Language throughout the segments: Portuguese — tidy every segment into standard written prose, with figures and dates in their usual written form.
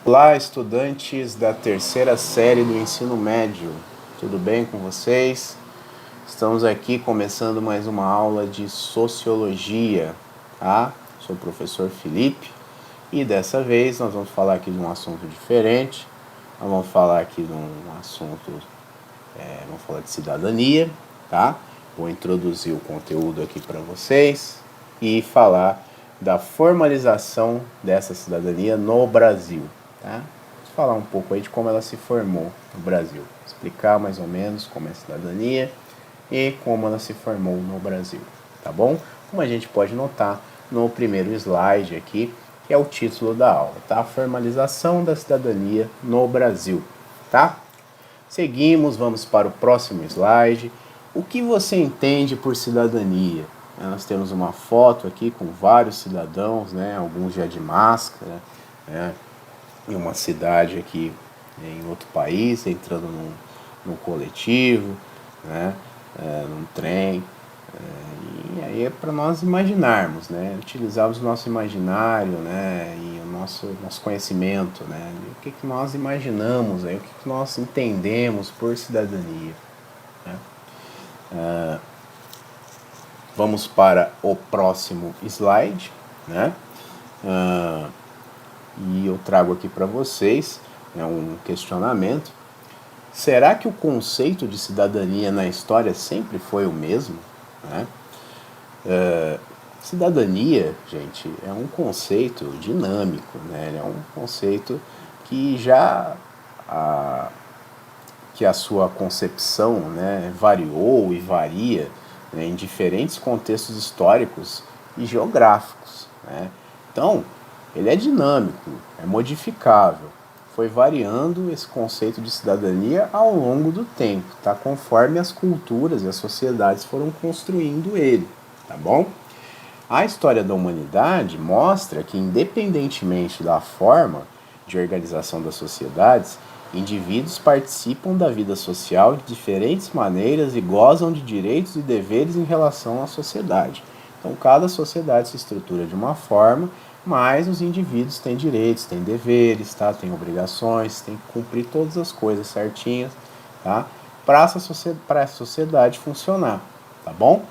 Olá, estudantes da terceira série do ensino médio, tudo bem com vocês? Estamos aqui começando mais uma aula de Sociologia, tá? Sou o professor Felipe e dessa vez nós vamos falar aqui de um assunto diferente. Nós vamos falar aqui de um assunto, vamos falar de cidadania, tá? Vou introduzir o conteúdo aqui para vocês e falar da formalização dessa cidadania no Brasil, tá? Vou falar um pouco aí de como ela se formou no Brasil, explicar mais ou menos como é a cidadania e como ela se formou no Brasil, tá bom? Como a gente pode notar no primeiro slide aqui, que é o título da aula, tá? Formalização da cidadania no Brasil, tá? Seguimos, vamos para o próximo slide. O que você entende por cidadania? Nós temos uma foto aqui com vários cidadãos, né? Alguns já de máscara, né? Em uma cidade aqui em outro país, entrando num coletivo, né? Num trem. E aí é para nós imaginarmos, né? Utilizarmos o nosso imaginário, né? E o nosso conhecimento, né? O que nós imaginamos, aí, o que nós entendemos por cidadania, né? Vamos para o próximo slide, né? E eu trago aqui para vocês, né, um questionamento. Será que o conceito de cidadania na história sempre foi o mesmo, né? Cidadania, gente, é um conceito dinâmico, né? É um conceito que que a sua concepção, né, variou e varia, né, em diferentes contextos históricos e geográficos, né? Então, ele é dinâmico, é modificável. Foi variando esse conceito de cidadania ao longo do tempo, tá? Conforme as culturas e as sociedades foram construindo ele, tá bom? A história da humanidade mostra que, independentemente da forma de organização das sociedades, indivíduos participam da vida social de diferentes maneiras e gozam de direitos e deveres em relação à sociedade. Então, cada sociedade se estrutura de uma forma, mas os indivíduos têm direitos, têm deveres, tá? Têm obrigações, têm que cumprir todas as coisas certinhas, tá? Para a sociedade funcionar, tá bom?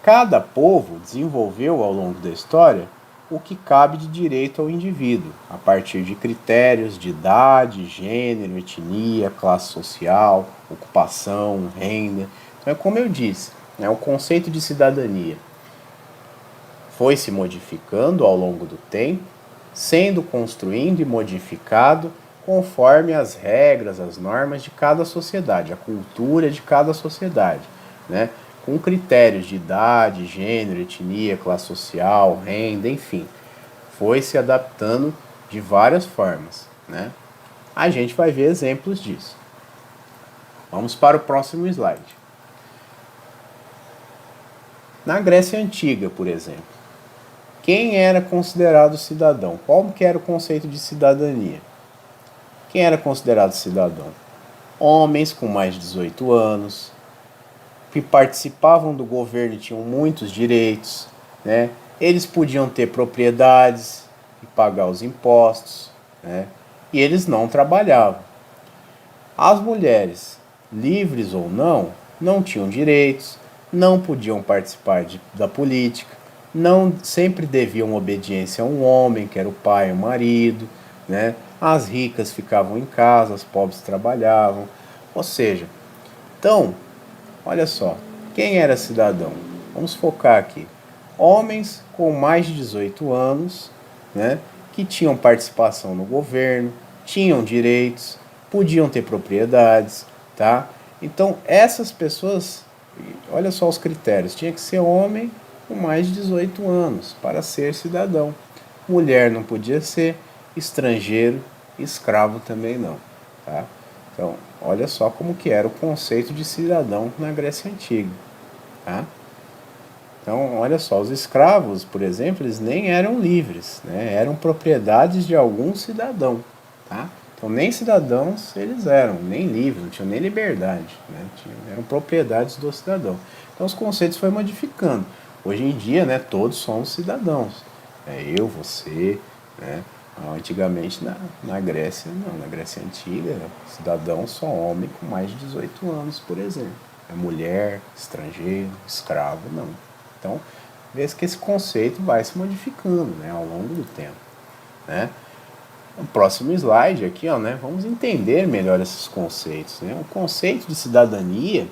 Cada povo desenvolveu ao longo da história o que cabe de direito ao indivíduo, a partir de critérios de idade, gênero, etnia, classe social, ocupação, renda. Então é como eu disse, né, o conceito de cidadania foi se modificando ao longo do tempo, sendo construído e modificado conforme as regras, as normas de cada sociedade, a cultura de cada sociedade, né? Com critérios de idade, gênero, etnia, classe social, renda, enfim. Foi se adaptando de várias formas, né? A gente vai ver exemplos disso. Vamos para o próximo slide. Na Grécia Antiga, por exemplo, quem era considerado cidadão? Qual que era o conceito de cidadania? Quem era considerado cidadão? Homens com mais de 18 anos, que participavam do governo e tinham muitos direitos, né? Eles podiam ter propriedades e pagar os impostos, né? E eles não trabalhavam. As mulheres, livres ou não tinham direitos, não podiam participar da política, não sempre deviam obediência a um homem, que era o pai, o marido, né? As ricas ficavam em casa, as pobres trabalhavam. Ou seja, então, olha só, quem era cidadão? Vamos focar aqui. Homens com mais de 18 anos, né, que tinham participação no governo, tinham direitos, podiam ter propriedades, tá? Então, essas pessoas, olha só os critérios, tinha que ser homem com mais de 18 anos para ser cidadão. Mulher não podia ser, estrangeiro, escravo também não, tá? Então, olha só como que era o conceito de cidadão na Grécia Antiga, tá? Então, olha só, os escravos, por exemplo, eles nem eram livres, né? Eram propriedades de algum cidadão, tá? Então, nem cidadãos eles eram, nem livres, não tinham nem liberdade, né? Eram propriedades do cidadão. Então, os conceitos foram modificando. Hoje em dia, né, todos somos cidadãos. Eu, você, né? Então, antigamente, na Grécia, não, na Grécia Antiga, cidadão só homem com mais de 18 anos, por exemplo. É mulher, estrangeiro, escravo, não. Então, vê que esse conceito vai se modificando, né, ao longo do tempo, né? No próximo slide aqui, ó, né, vamos entender melhor esses conceitos, né? O conceito de cidadania,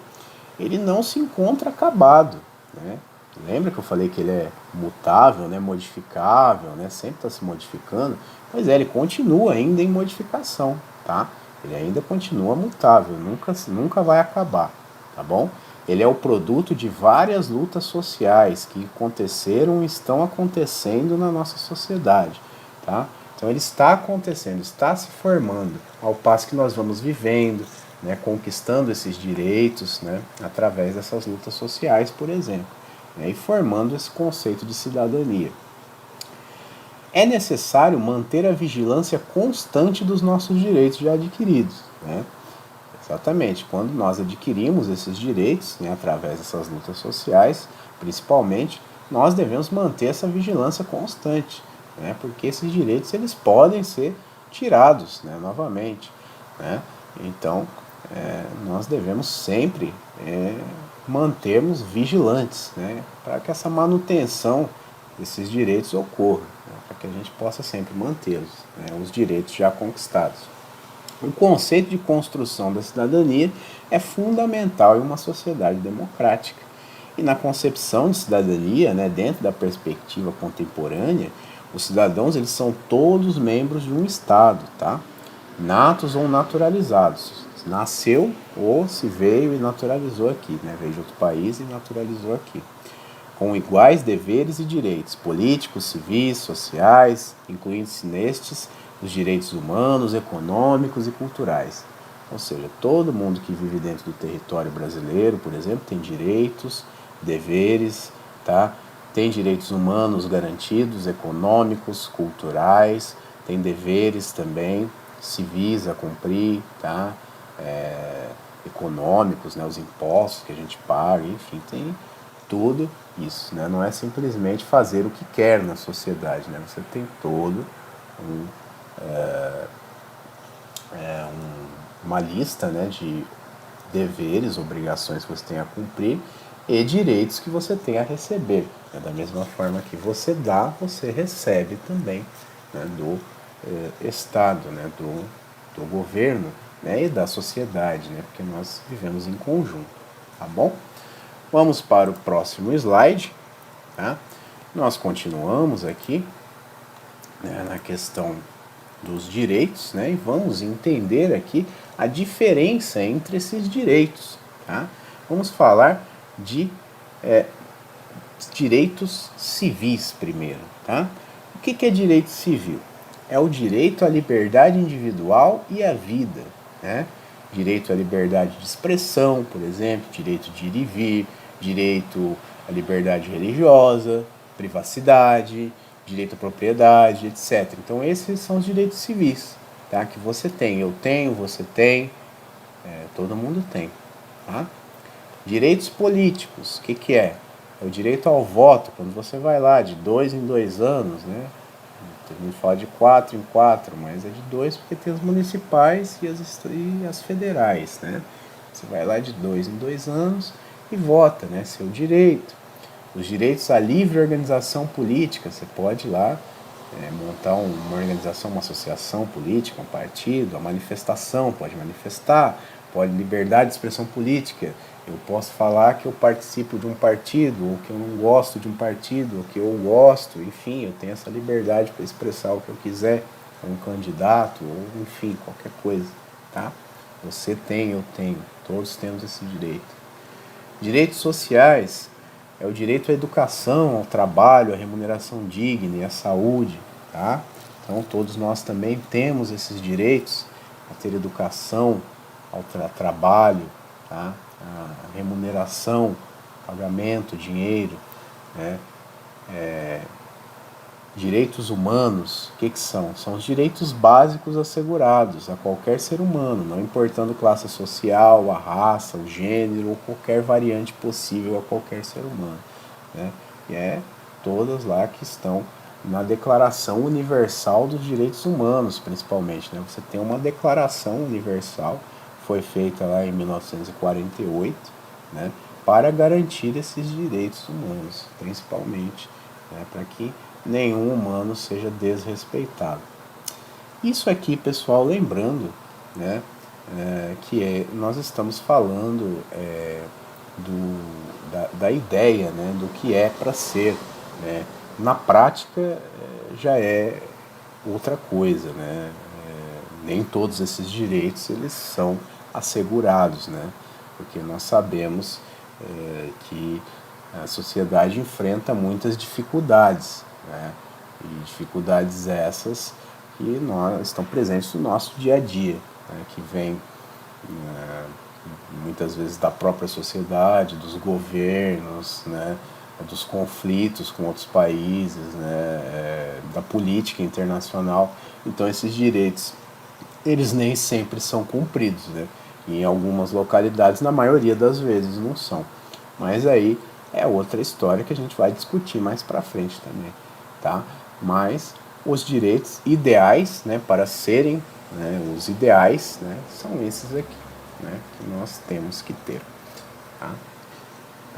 ele não se encontra acabado, né? Lembra que eu falei que ele é mutável, né, modificável, né, sempre está se modificando? Pois é, ele continua ainda em modificação, tá? Ele ainda continua mutável, nunca vai acabar, tá bom? Ele é o produto de várias lutas sociais que aconteceram e estão acontecendo na nossa sociedade, tá? Então ele está acontecendo, está se formando, ao passo que nós vamos vivendo, né, conquistando esses direitos, né, através dessas lutas sociais, por exemplo, né, e formando esse conceito de cidadania. É necessário manter a vigilância constante dos nossos direitos já adquiridos, né? Exatamente, quando nós adquirimos esses direitos, né, através dessas lutas sociais, principalmente, nós devemos manter essa vigilância constante, né, porque esses direitos eles podem ser tirados, né, novamente, né? Então, nós devemos sempre mantermos vigilantes, né, para que essa manutenção desses direitos ocorra, né, para que a gente possa sempre mantê-los, né, os direitos já conquistados. O conceito de construção da cidadania é fundamental em uma sociedade democrática. E na concepção de cidadania, né, dentro da perspectiva contemporânea, os cidadãos eles são todos membros de um Estado, tá? Natos ou naturalizados. Nasceu ou se veio e naturalizou aqui, né? Veio de outro país e naturalizou aqui. Com iguais deveres e direitos políticos, civis, sociais, incluindo-se nestes os direitos humanos, econômicos e culturais. Ou seja, todo mundo que vive dentro do território brasileiro, por exemplo, tem direitos, deveres, tá? Tem direitos humanos garantidos, econômicos, culturais, tem deveres também, civis a cumprir, tá? Econômicos, né? Os impostos que a gente paga, enfim, tem tudo isso, né? Não é simplesmente fazer o que quer na sociedade, né? Você tem todo uma lista, né, de deveres, obrigações que você tem a cumprir e direitos que você tem a receber. Né? Da mesma forma que você dá, você recebe também, né, do Estado, né, do governo, né, e da sociedade, né, porque nós vivemos em conjunto, tá bom? Vamos para o próximo slide, tá? Nós continuamos aqui, né, na questão dos direitos, né, e vamos entender aqui a diferença entre esses direitos, tá? Vamos falar de direitos civis primeiro, tá? O que é direito civil? É o direito à liberdade individual e à vida, né? Direito à liberdade de expressão, por exemplo, direito de ir e vir, direito à liberdade religiosa, privacidade, direito à propriedade, etc. Então esses são os direitos civis, tá? Que você tem, eu tenho, você tem, todo mundo tem, tá? Direitos políticos, o que é? É o direito ao voto, quando você vai lá de 2 em 2 anos, né? Todo mundo fala de 4 em 4, mas é de 2 porque tem as municipais e as federais, né? Você vai lá de 2 em 2 anos e vota, né? Seu direito. Os direitos à livre organização política, você pode ir lá montar uma organização, uma associação política, um partido, a manifestação, pode manifestar, pode liberdade de expressão política. Eu posso falar que eu participo de um partido, ou que eu não gosto de um partido, ou que eu gosto, enfim, eu tenho essa liberdade para expressar o que eu quiser, um candidato, ou enfim, qualquer coisa, tá? Você tem, eu tenho, todos temos esse direito. Direitos sociais é o direito à educação, ao trabalho, à remuneração digna e à saúde, tá? Então todos nós também temos esses direitos a ter educação, ao trabalho, tá? A remuneração, pagamento, dinheiro, né? Direitos humanos, o que são? São os direitos básicos assegurados a qualquer ser humano, não importando classe social, a raça, o gênero ou qualquer variante possível a qualquer ser humano, né? E todas lá que estão na Declaração Universal dos Direitos Humanos, principalmente, né? Você tem uma Declaração Universal, foi feita lá em 1948, né, para garantir esses direitos humanos, principalmente, né, para que nenhum humano seja desrespeitado. Isso aqui, pessoal, lembrando, né, nós estamos falando da ideia, né, do que é para ser, né. Na prática já é outra coisa, né. Nem todos esses direitos eles são assegurados, né, porque nós sabemos que a sociedade enfrenta muitas dificuldades, né, e dificuldades essas que estão presentes no nosso dia a dia, né, que vem muitas vezes da própria sociedade, dos governos, né, dos conflitos com outros países, né, da política internacional. Então esses direitos, eles nem sempre são cumpridos, né? Em algumas localidades, na maioria das vezes, não são. Mas aí é outra história que a gente vai discutir mais pra frente também, tá? Mas os direitos ideais, né, para serem, né, os ideais, né, são esses aqui, né, que nós temos que ter, tá?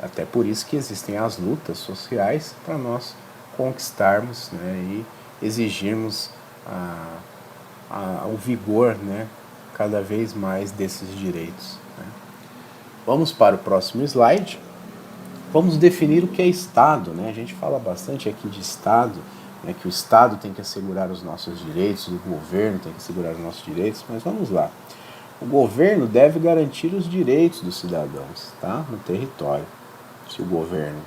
Até por isso que existem as lutas sociais para nós conquistarmos, né, e exigirmos o vigor, né, cada vez mais desses direitos, né. Vamos para o próximo slide. Vamos definir o que é Estado, né? A gente fala bastante aqui de Estado, né, que o Estado tem que assegurar os nossos direitos, o governo tem que assegurar os nossos direitos, mas vamos lá. O governo deve garantir os direitos dos cidadãos, tá, no território. Se o governo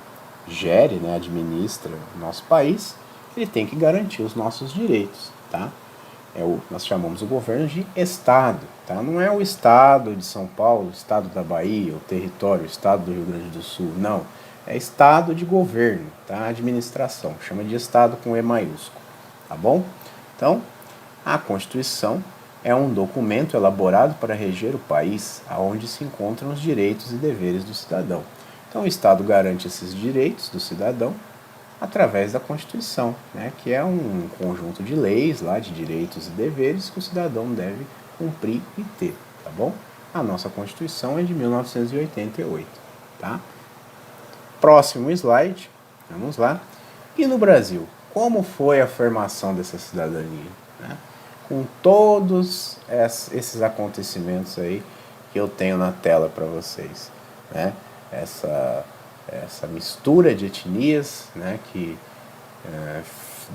gere, né, administra o nosso país, ele tem que garantir os nossos direitos, tá? Nós chamamos o governo de Estado, tá? Não é o Estado de São Paulo, o Estado da Bahia, o território, o Estado do Rio Grande do Sul, não. É Estado de governo, tá? Administração, chama de Estado com E maiúsculo, tá bom? Então, a Constituição é um documento elaborado para reger o país, aonde se encontram os direitos e deveres do cidadão. Então, o Estado garante esses direitos do cidadão através da Constituição, né, que é um conjunto de leis lá, de direitos e deveres que o cidadão deve cumprir e ter, tá bom? A nossa Constituição é de 1988, tá? Próximo slide, vamos lá. E no Brasil, como foi a formação dessa cidadania, né? Com todos esses acontecimentos aí que eu tenho na tela para vocês, né? Essa mistura de etnias, né, que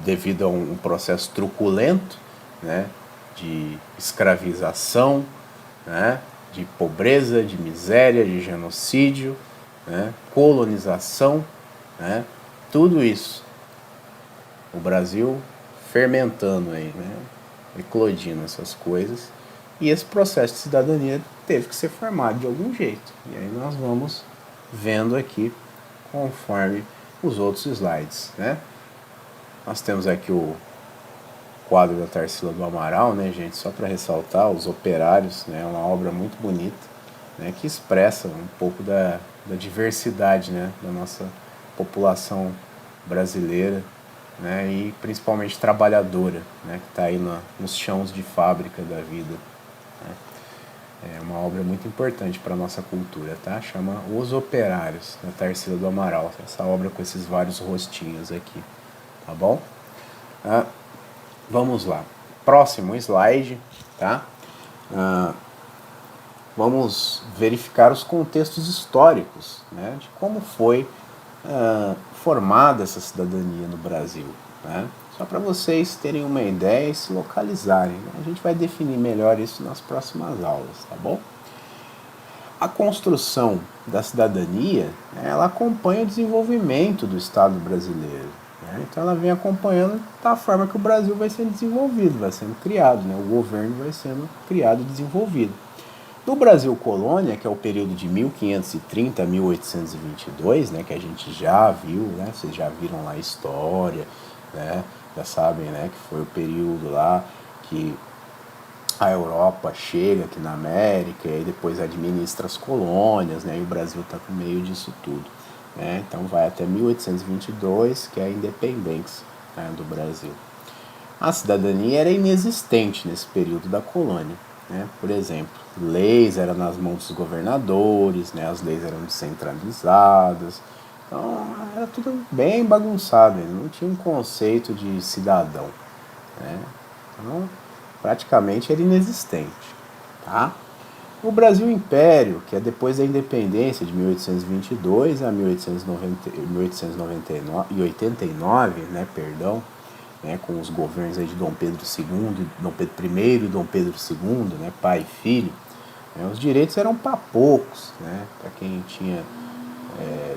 devido a um processo truculento, né, de escravização, né, de pobreza, de miséria, de genocídio, né, colonização, né, tudo isso. O Brasil fermentando aí, né, eclodindo essas coisas, e esse processo de cidadania teve que ser formado de algum jeito. E aí nós vamos vendo aqui conforme os outros slides, né? Nós temos aqui o quadro da Tarsila do Amaral, né, gente? Só para ressaltar, Os Operários, né? Uma obra muito bonita, né? Que expressa um pouco da diversidade, né? Da nossa população brasileira, né? E principalmente trabalhadora, né? Que está aí nos chãos de fábrica da vida. É uma obra muito importante para a nossa cultura, tá? Chama Os Operários, da Tarsila do Amaral. Essa obra com esses vários rostinhos aqui, tá bom? Vamos lá. Próximo slide, tá? Vamos verificar os contextos históricos, né? De como foi formada essa cidadania no Brasil, né? Só para vocês terem uma ideia e se localizarem, né? A gente vai definir melhor isso nas próximas aulas, tá bom? A construção da cidadania, ela acompanha o desenvolvimento do Estado brasileiro, né? Então ela vem acompanhando da forma que o Brasil vai sendo desenvolvido, vai sendo criado, né? O governo vai sendo criado e desenvolvido. No Brasil Colônia, que é o período de 1530 a 1822, né? Que a gente já viu, né? Vocês já viram lá a história, né? Já sabem, né, que foi o período lá que a Europa chega aqui na América e depois administra as colônias, né, e o Brasil está no meio disso tudo, né? Então vai até 1822, que é a independência, né, do Brasil. A cidadania era inexistente nesse período da colônia. Né? Por exemplo, leis eram nas mãos dos governadores, né? As leis eram descentralizadas, então era tudo bem bagunçado, não tinha um conceito de cidadão. Né? Então, praticamente era inexistente. Tá? O Brasil Império, que é depois da independência de 1822 a 1889, né, perdão, né, com os governos aí de Dom Pedro II, Dom Pedro I e Dom Pedro II, né, pai e filho, né, os direitos eram para poucos, né, para quem tinha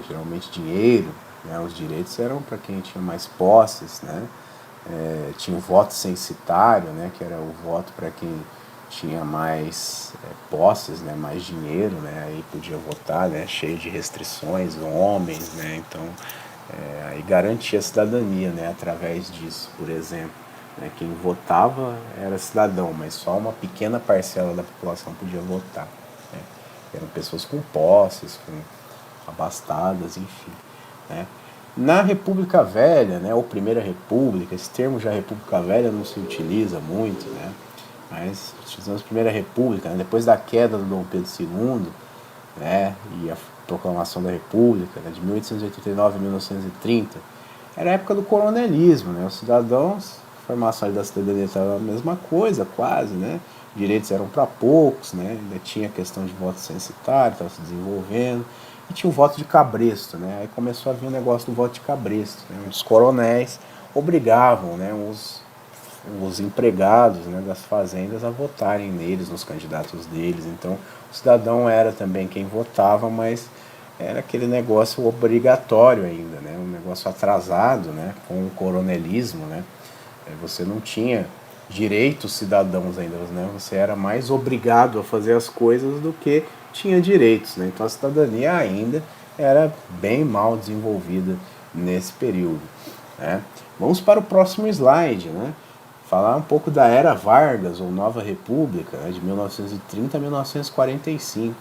geralmente dinheiro, né, os direitos eram para quem tinha mais posses, né, tinha o voto censitário, né, que era o voto para quem tinha mais posses, né, mais dinheiro, né, aí podia votar, né, cheio de restrições, homens, né, então aí garantia a cidadania, né, através disso, por exemplo. Né, quem votava era cidadão, mas só uma pequena parcela da população podia votar. Né, eram pessoas com posses, com abastadas, enfim. Né. Na República Velha, né, ou Primeira República, esse termo já República Velha não se utiliza muito, né, mas utilizamos Primeira República, né, depois da queda do Dom Pedro II, né, e a proclamação da República, né, de 1889 a 1930, era a época do coronelismo, né, os cidadãos, a formação da cidadania estava a mesma coisa, quase, né, direitos eram para poucos, né, ainda tinha a questão de voto censitário, estava se desenvolvendo, e tinha o voto de cabresto, né, aí começou a vir o negócio do voto de cabresto, né, os coronéis obrigavam, né, os empregados, né, das fazendas a votarem neles, nos candidatos deles. Então, o cidadão era também quem votava, mas era aquele negócio obrigatório ainda, né, um negócio atrasado, né, com o coronelismo, né, você não tinha direitos cidadãos ainda, né, você era mais obrigado a fazer as coisas do que tinha direitos, né, então a cidadania ainda era bem mal desenvolvida nesse período. Né. Vamos para o próximo slide, né, falar um pouco da Era Vargas, ou Nova República, né, de 1930 a 1945.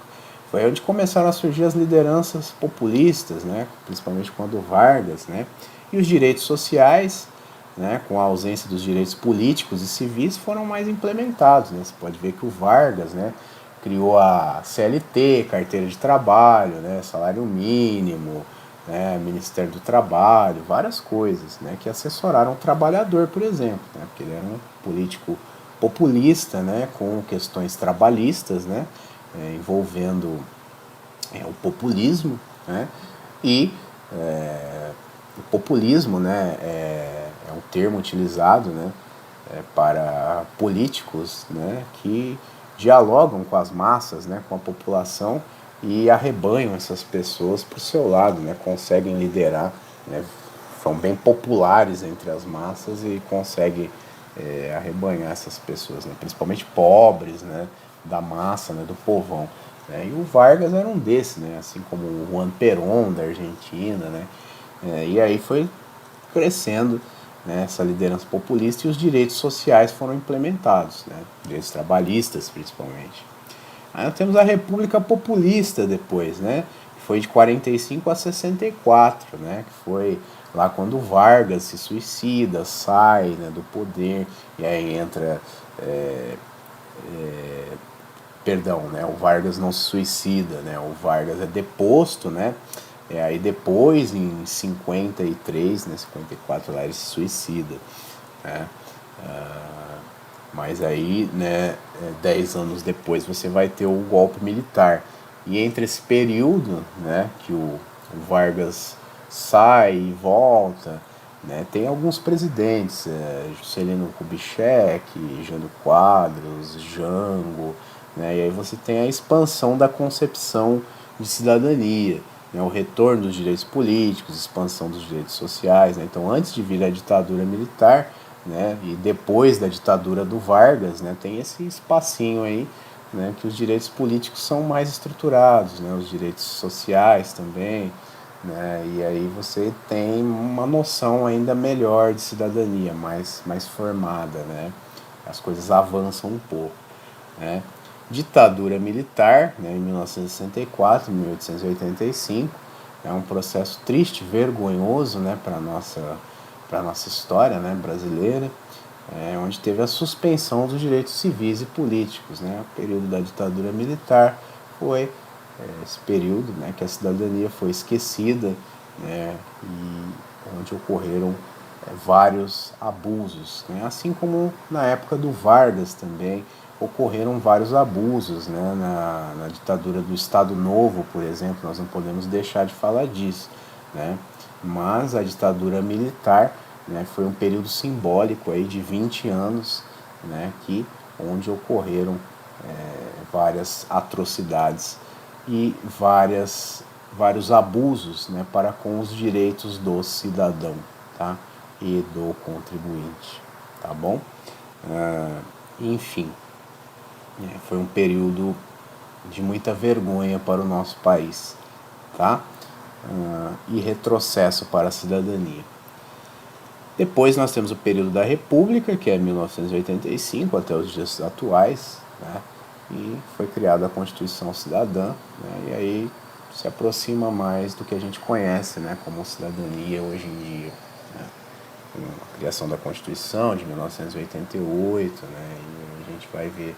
Foi onde começaram a surgir as lideranças populistas, né, principalmente quando Vargas, né, e os direitos sociais, né, com a ausência dos direitos políticos e civis, foram mais implementados. Né. Você pode ver que o Vargas, né, criou a CLT, carteira de trabalho, né, salário mínimo, né, Ministério do Trabalho, várias coisas, né, que assessoraram o trabalhador, por exemplo, né, porque ele era um político populista, né, com questões trabalhistas, né, envolvendo o populismo, né, e o populismo, né, é um termo utilizado, né, para políticos, né, que dialogam com as massas, né, com a população e arrebanham essas pessoas para o seu lado, né, conseguem liderar, né, são bem populares entre as massas e conseguem arrebanhar essas pessoas, né, principalmente pobres, né, da massa, né, do povão. Né, e o Vargas era um desses, né, assim como o Juan Perón da Argentina, né, e aí foi crescendo, né, essa liderança populista, e os direitos sociais foram implementados, né, direitos trabalhistas principalmente. Aí nós temos a República Populista depois, né, que foi de 45 a 64, né, que foi lá quando Vargas se suicida, sai, né, do poder, e aí entra perdão, né, o Vargas não se suicida, né, o Vargas é deposto, né, aí depois, em 53, né, 54, lá ele se suicida, né, mas aí, né, 10 anos depois você vai ter o golpe militar, e entre esse período, né, que o Vargas sai e volta, né, tem alguns presidentes, Juscelino Kubitschek, Jânio Quadros, Jango, né, e aí você tem a expansão da concepção de cidadania, né, o retorno dos direitos políticos, expansão dos direitos sociais. Né, então, antes de vir a ditadura militar, né, e depois da ditadura do Vargas, né, tem esse espacinho aí, né, que os direitos políticos são mais estruturados, né, os direitos sociais também, né, e aí você tem uma noção ainda melhor de cidadania, mais formada, né, as coisas avançam um pouco. Né. Ditadura militar, né, em 1964, 1885, é um processo triste, vergonhoso, né, para a nossa história, né, brasileira, onde teve a suspensão dos direitos civis e políticos, né? O período da ditadura militar foi esse período, né, que a cidadania foi esquecida, né, e onde ocorreram vários abusos, né? Assim como na época do Vargas também ocorreram vários abusos, né? Na ditadura do Estado Novo, por exemplo, nós não podemos deixar de falar disso, né? Mas a ditadura militar, né, foi um período simbólico aí de 20 anos, né, onde ocorreram várias atrocidades e vários abusos, né, para com os direitos do cidadão, tá? E do contribuinte, tá bom? Enfim, foi um período de muita vergonha para o nosso país, tá? E retrocesso para a cidadania. Depois nós temos o período da República, que é 1985 até os dias atuais, né? E foi criada a Constituição Cidadã, né? E aí se aproxima mais do que a gente conhece, né, como cidadania hoje em dia, né? A criação da Constituição de 1988, né? E a gente vai ver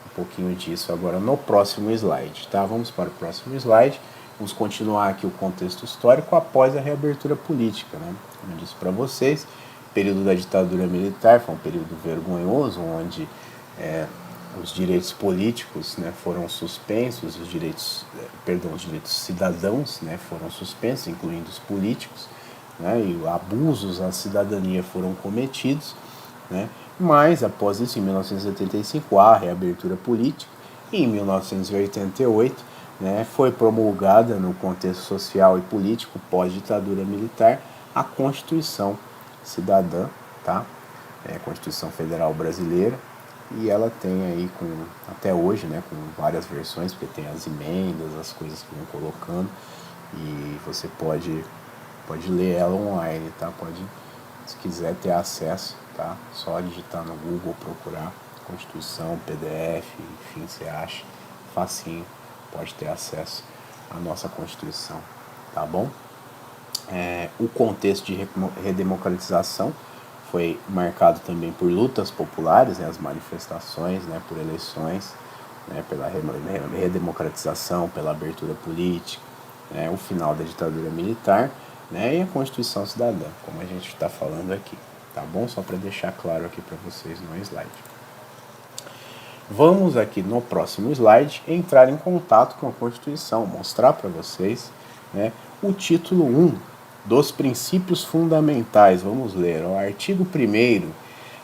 um pouquinho disso agora no próximo slide, tá? Vamos para o próximo slide. Vamos continuar aqui o contexto histórico após a reabertura política, né? Como eu disse para vocês, o período da ditadura militar foi um período vergonhoso, onde os direitos políticos, né, foram suspensos, os direitos cidadãos, né, foram suspensos, incluindo os políticos, né, e abusos à cidadania foram cometidos, né, mas após isso, em 1985, há a reabertura política, e em 1988, né, foi promulgada no contexto social e político pós-ditadura militar a Constituição Cidadã, tá? A Constituição Federal Brasileira, e ela tem aí até hoje, né, com várias versões, porque tem as emendas, as coisas que vão colocando, e você pode ler ela online, tá? Se quiser ter acesso, tá? Só digitar no Google, procurar Constituição, PDF, enfim, você acha facinho, pode ter acesso à nossa Constituição, tá bom? O contexto de redemocratização foi marcado também por lutas populares, né, as manifestações, né, por eleições, né, pela redemocratização, pela abertura política, né, o final da ditadura militar, né, e a Constituição Cidadã, como a gente está falando aqui, tá bom? Só para deixar claro aqui para vocês no slide. Vamos aqui no próximo slide entrar em contato com a Constituição, mostrar para vocês, né, o título 1 dos princípios fundamentais. Vamos ler o artigo 1º.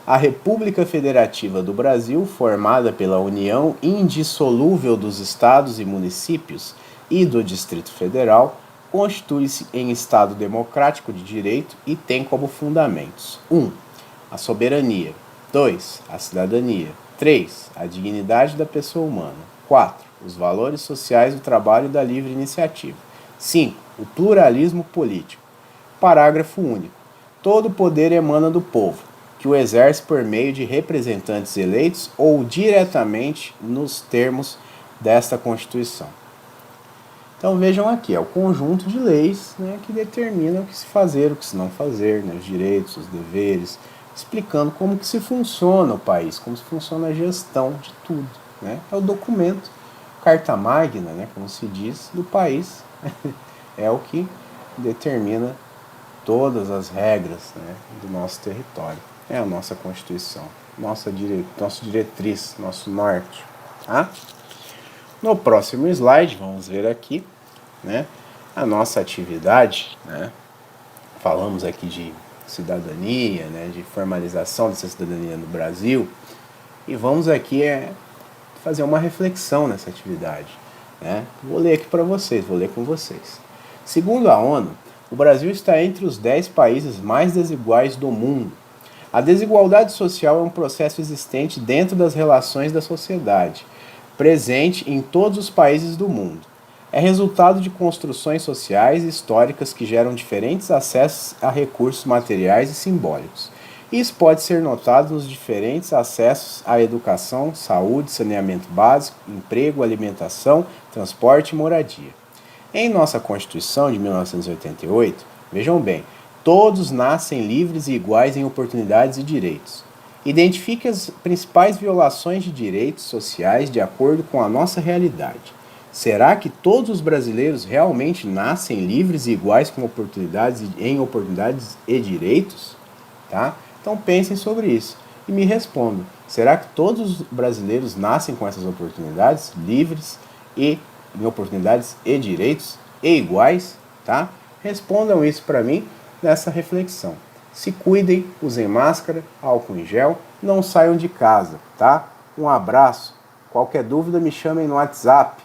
A República Federativa do Brasil, formada pela união indissolúvel dos estados e municípios e do Distrito Federal, constitui-se em Estado democrático de direito e tem como fundamentos: 1. A soberania. 2. A cidadania. 3. A dignidade da pessoa humana. 4. Os valores sociais do trabalho e da livre iniciativa. 5. O pluralismo político. Parágrafo único. Todo poder emana do povo, que o exerce por meio de representantes eleitos ou diretamente nos termos desta Constituição. Então vejam aqui, é o conjunto de leis, né, que determina o que se fazer, o que se não fazer, né, os direitos, os deveres, explicando como que se funciona o país, como se funciona a gestão de tudo, né? É o documento, carta magna, né, como se diz, do país, é o que determina todas as regras, né, do nosso território. É a nossa Constituição, nossa diretriz, nosso norte. Tá? No próximo slide, vamos ver aqui, né, a nossa atividade, né? Falamos aqui de cidadania, né, de formalização dessa cidadania no Brasil, e vamos aqui fazer uma reflexão nessa atividade, né? Vou ler aqui para vocês, vou ler com vocês. Segundo a ONU, o Brasil está entre os 10 países mais desiguais do mundo. A desigualdade social é um processo existente dentro das relações da sociedade, presente em todos os países do mundo. É resultado de construções sociais e históricas que geram diferentes acessos a recursos materiais e simbólicos. Isso pode ser notado nos diferentes acessos à educação, saúde, saneamento básico, emprego, alimentação, transporte e moradia. Em nossa Constituição de 1988, vejam bem, todos nascem livres e iguais em oportunidades e direitos. Identifique as principais violações de direitos sociais de acordo com a nossa realidade. Será que todos os brasileiros realmente nascem livres e iguais em oportunidades e direitos? Tá? Então pensem sobre isso e me respondam. Será que todos os brasileiros nascem com essas oportunidades livres e em oportunidades e direitos e iguais? Tá? Respondam isso para mim nessa reflexão. Se cuidem, usem máscara, álcool em gel, não saiam de casa, tá? Um abraço. Qualquer dúvida me chamem no WhatsApp